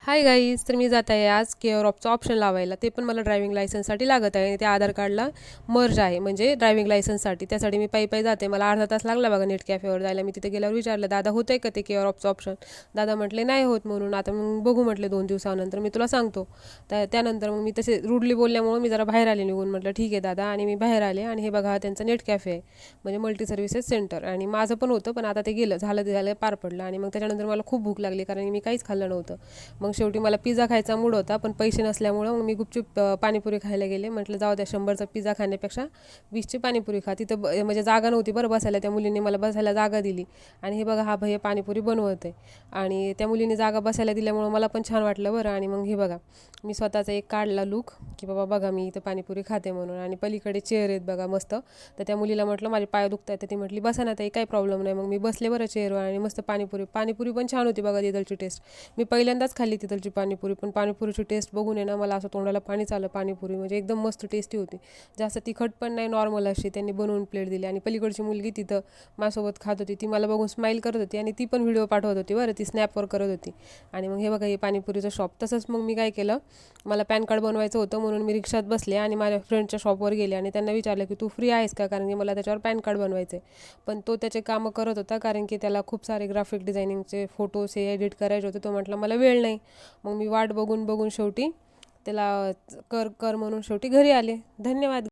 Hi guys, तर मी जात आहे आज केअर ऑफचा ऑप्शन लावायला. ते पण मला ड्रायव्हिंग लायसन्ससाठी लागत आहे आणि ते आधार कार्डला मर्ज आहे, म्हणजे ड्रायव्हिंग लायसन्ससाठी. त्यासाठी मी पायी जाते. मला अर्धा तास लागला बघा नेट कॅफेवर जायला. मी तिथे गेल्यावर विचारलं, दादा होतं आहे का ते केअर ऑफचं ऑप्शन? दादा म्हटले नाही होत म्हणून. आता मग बघू म्हटले 2 दिवसानंतर मी तुला सांगतो. त्यानंतर मग मी तसे रूडली बोलल्यामुळं मी जरा बाहेर आले निघून. म्हटलं ठीक आहे दादा, आणि मी बाहेर आले. आणि हे बघा, हा त्यांचा नेट कॅफे आहे, म्हणजे मल्टी सर्व्हिसेस सेंटर. आणि माझं पण होतं, पण आता ते गेलं, झालं ते झालं, पार पडलं. आणि मग त्याच्यानंतर मला खूप भूक लागली, कारण मी काहीच खाल्लं नव्हतं. मग शेवटी मला पिझ्झा खायचा मूड होता, पण पैसे नसल्यामुळं मग मी गुपचूप पाणीपुरी खायला गेले. म्हटलं जाऊ द्या, 100चा पिझ्झा खाण्यापेक्षा 20ची पाणीपुरी खा. तिथं म्हणजे जागा नव्हती बरं बसायला. त्या मुलीने मला बसायला जागा दिली. आणि हे बघा, हा भैया पाणीपुरी बनवत आहे. आणि त्या मुलीने जागा बसायला दिल्यामुळं मला पण छान वाटलं बरं. आणि मग हे बघा, मी स्वतःचा एक काढला लूक, की बाबा बघा मी इथं पाणीपुरी खाते म्हणून. आणि पलीकडे चेअर आहेत बघा मस्त. तर त्या मुलीला म्हटलं माझे पाय दुखत आहेत, तर ती म्हटली बसा ना ताई, काही प्रॉब्लेम नाही. मग मी बसले बरं चेअरवर, आणि मस्त पाणीपुरी पाणीपुरी पण छान होती बघा. तिथलची टेस्ट मी पहिल्यांदाच खाल्ली तिथलची पाणीपुरी, पण पाणीपुरीची टेस्ट बघून आहे ना, मला असं तोंडाला पाणीच आलं. पाणीपुरी म्हणजे एकदम मस्त टेस्टी होती. जास्त तिखट पण नाही, नॉर्मल अशी त्यांनी बनवून प्लेट दिली. आणि पलीकडची मुलगी तिथं माझ्यासोबत खात होती, ती मला बघून स्माईल करत होती, आणि ती पण व्हिडिओ पाठवत होती बरं, ती स्नॅपवर करत होती. आणि मग हे बघा, हे पाणीपुरीचं शॉप. तसंच मग मी काय केलं, मला पॅन कार्ड बनवायचं होतं म्हणून मी रिक्षात बसले आणि माझ्या फ्रेंडच्या शॉपवर गेले. आणि त्यांना विचारलं की तू फ्री आहेस का, कारण की मला त्याच्यावर पॅन कार्ड बनवायचं आहे. पण तो त्याचे कामं करत होता, कारण की त्याला खूप सारे ग्राफिक डिझायनिंगचे फोटोज हे एडिट करायचे होते. तो म्हटलं मला वेळ नाही. मग मी वाट बघून बघून शेवटी त्याला कर कर म्हणून शेवटी घरी आले. धन्यवाद.